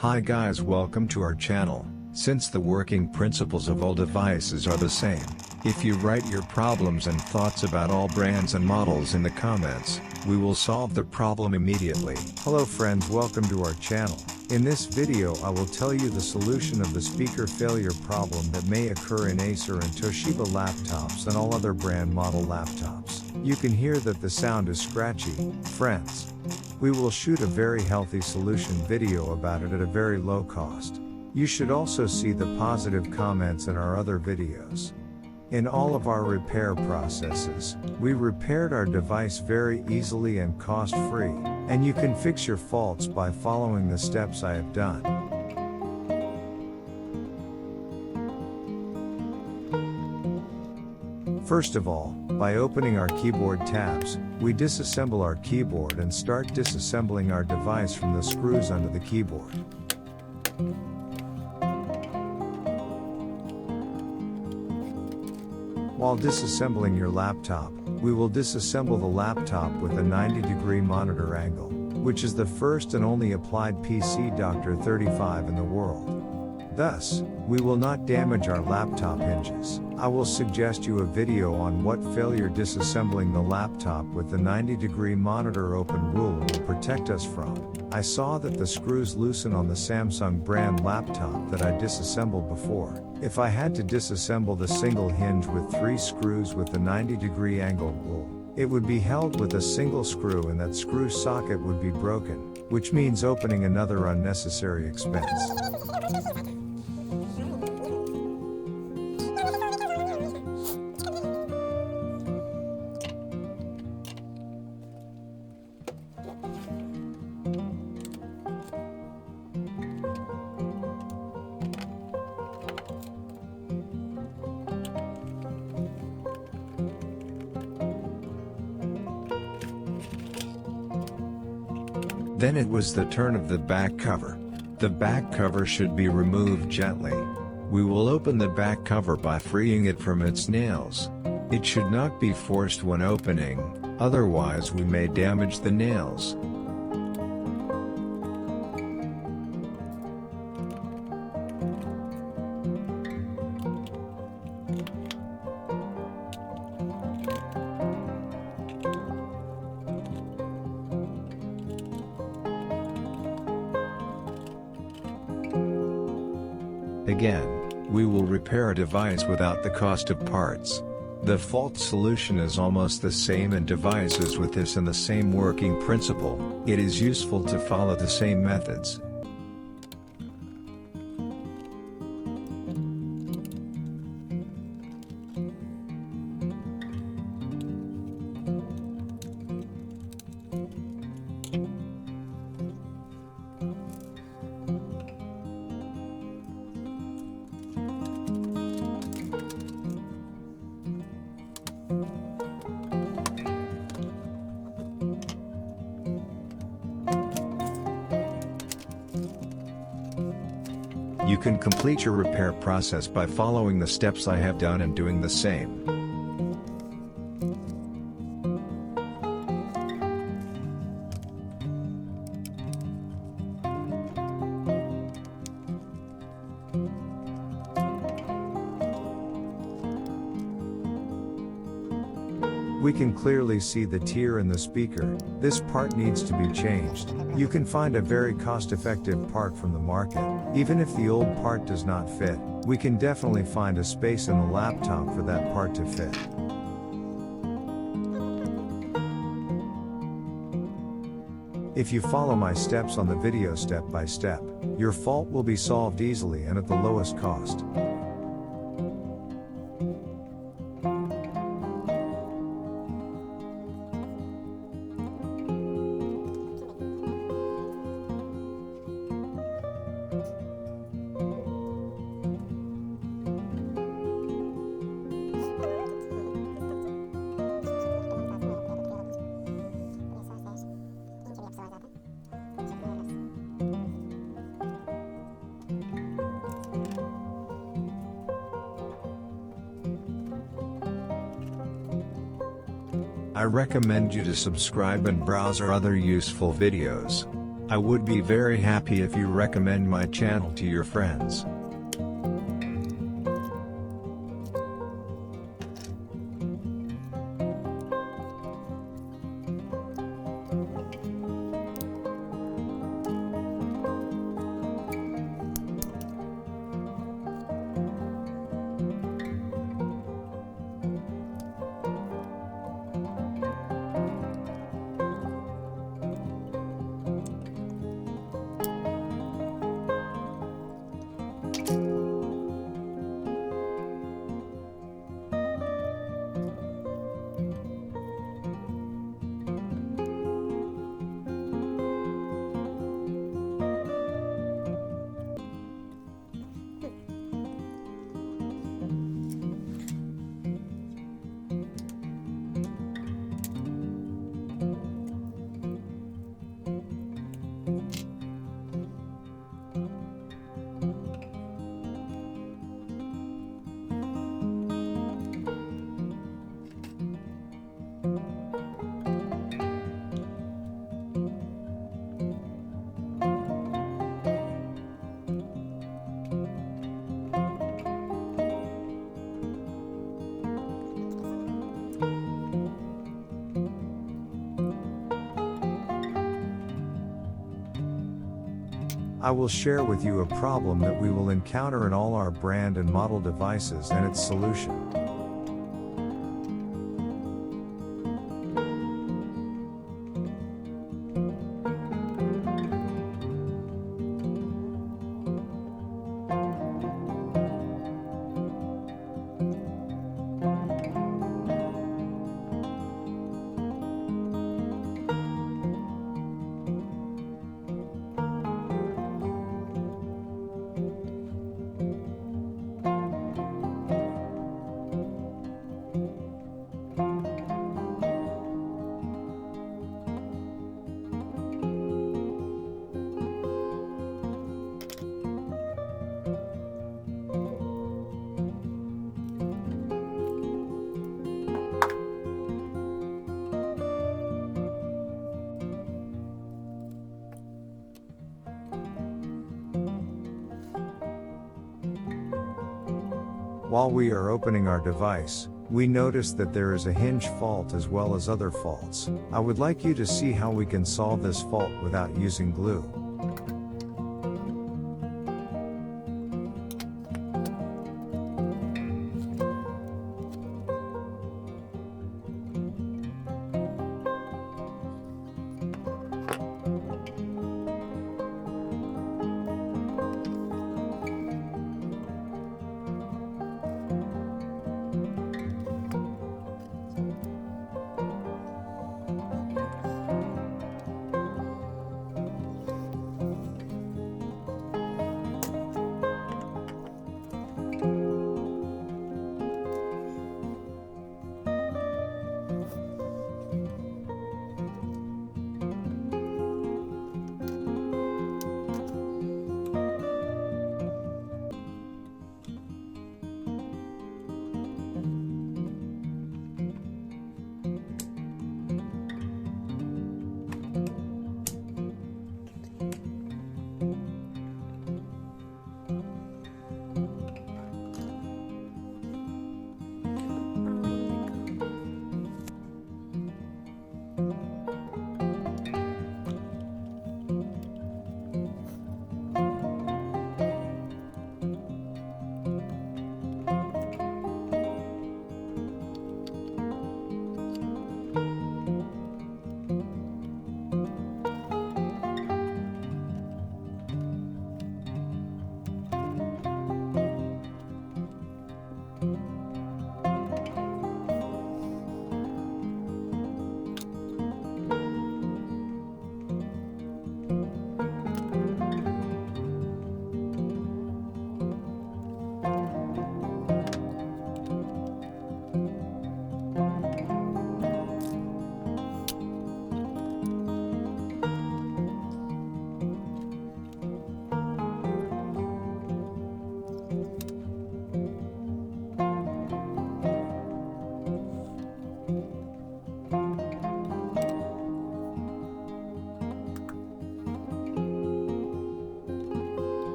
Hi guys, welcome to our channel. Since the working principles of all devices are the same, if you write your problems and thoughts about all brands and models in the comments, we will solve the problem immediately. Hello friends, welcome to our channel. In this video I will tell you the solution of the speaker failure problem that may occur in Acer and Toshiba laptops and all other brand model laptops. You can hear that the sound is scratchy, friends. We will shoot a very healthy solution video about it at a very low cost. You should also see the positive comments in our other videos. In all of our repair processes, we repaired our device very easily and cost-free, and you can fix your faults by following the steps I have done. First of all, by opening our keyboard tabs, we disassemble our keyboard and start disassembling our device from the screws under the keyboard. While disassembling your laptop, we will disassemble the laptop with a 90-degree monitor angle, which is the first and only applied PC Dr. 35 in the world. Thus, we will not damage our laptop hinges. I will suggest you a video on what failure disassembling the laptop with the 90-degree monitor open rule will protect us from. I saw that the screws loosen on the Samsung brand laptop that I disassembled before. If I had to disassemble the single hinge with 3 screws with the 90-degree angle rule, it would be held with a single screw and that screw socket would be broken, which means opening another unnecessary expense. Then it was the turn of the back cover. The back cover should be removed gently. We will open the back cover by freeing it from its nails. It should not be forced when opening, otherwise we may damage the nails. Again, we will repair a device without the cost of parts. The fault solution is almost the same in devices with this and the same working principle. It is useful to follow the same methods. You can complete your repair process by following the steps I have done and doing the same. We can clearly see the tear in the speaker. This part needs to be changed. You can find a very cost-effective part from the market. Even if the old part does not fit, we can definitely find a space in the laptop for that part to fit. If you follow my steps on the video step by step, your fault will be solved easily and at the lowest cost. I recommend you to subscribe and browse our other useful videos. I would be very happy if you recommend my channel to your friends. I will share with you a problem that we will encounter in all our brand and model devices and its solution. While we are opening our device, we notice that there is a hinge fault as well as other faults. I would like you to see how we can solve this fault without using glue.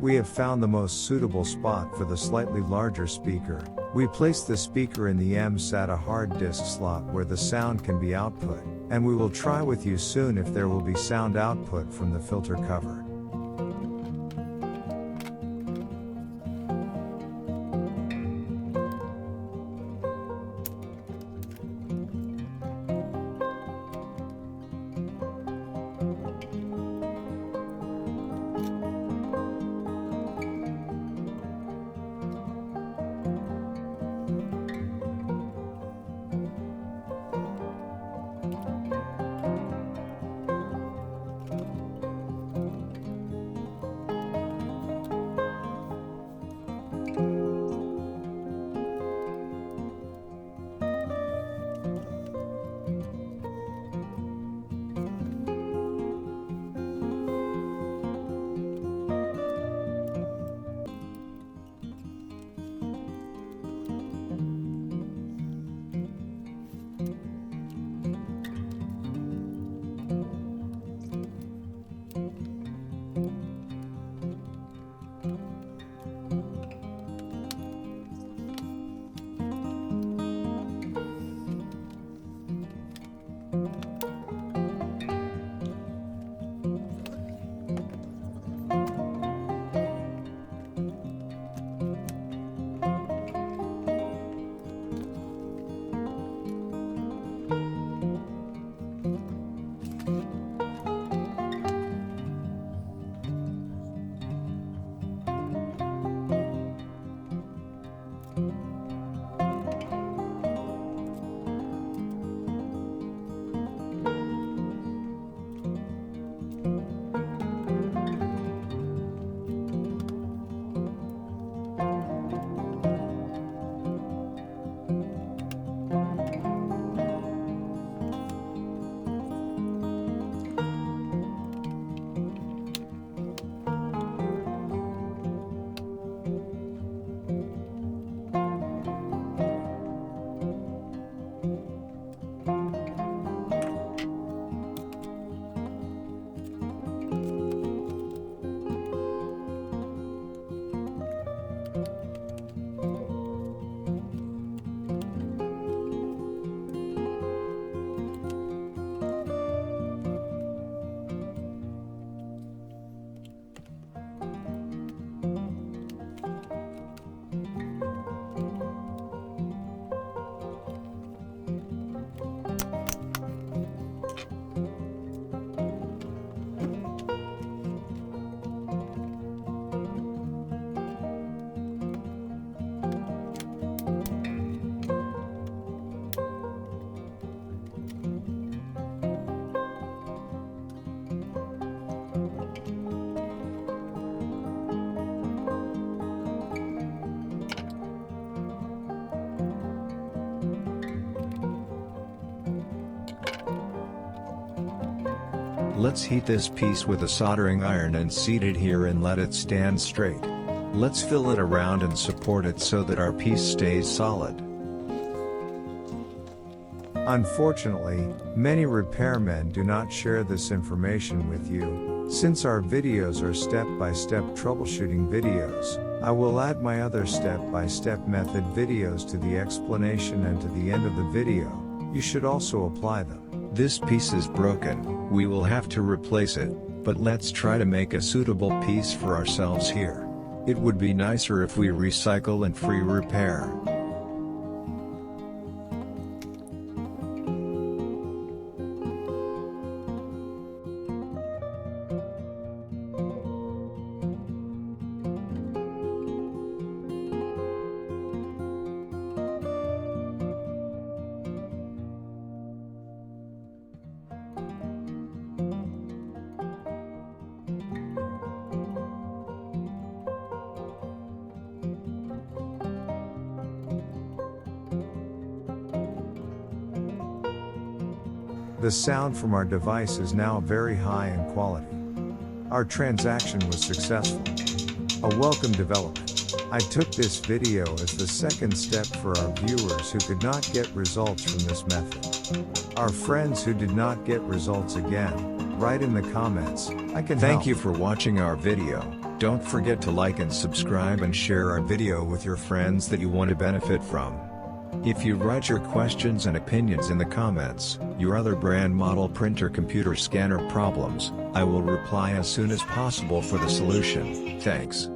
We have found the most suitable spot for the slightly larger speaker. We place the speaker in the M-SATA hard disk slot where the sound can be output, and we will try with you soon if there will be sound output from the filter cover. Let's heat this piece with a soldering iron and seat it here and let it stand straight. Let's fill it around and support it so that our piece stays solid. Unfortunately, many repairmen do not share this information with you. Since our videos are step-by-step troubleshooting videos, I will add my other step-by-step method videos to the explanation and to the end of the video. You should also apply them. This piece is broken, we will have to replace it, but let's try to make a suitable piece for ourselves here. It would be nicer if we recycle and free repair. The sound from our device is now very high in quality. Our transaction was successful. A welcome development. I took this video as the second step for our viewers who could not get results from this method. Our friends who did not get results again, write in the comments, I can help. Thank you for watching our video. Don't forget to like and subscribe and share our video with your friends that you want to benefit from. If you write your questions and opinions in the comments, your other brand model printer computer scanner problems, I will reply as soon as possible for the solution. Thanks.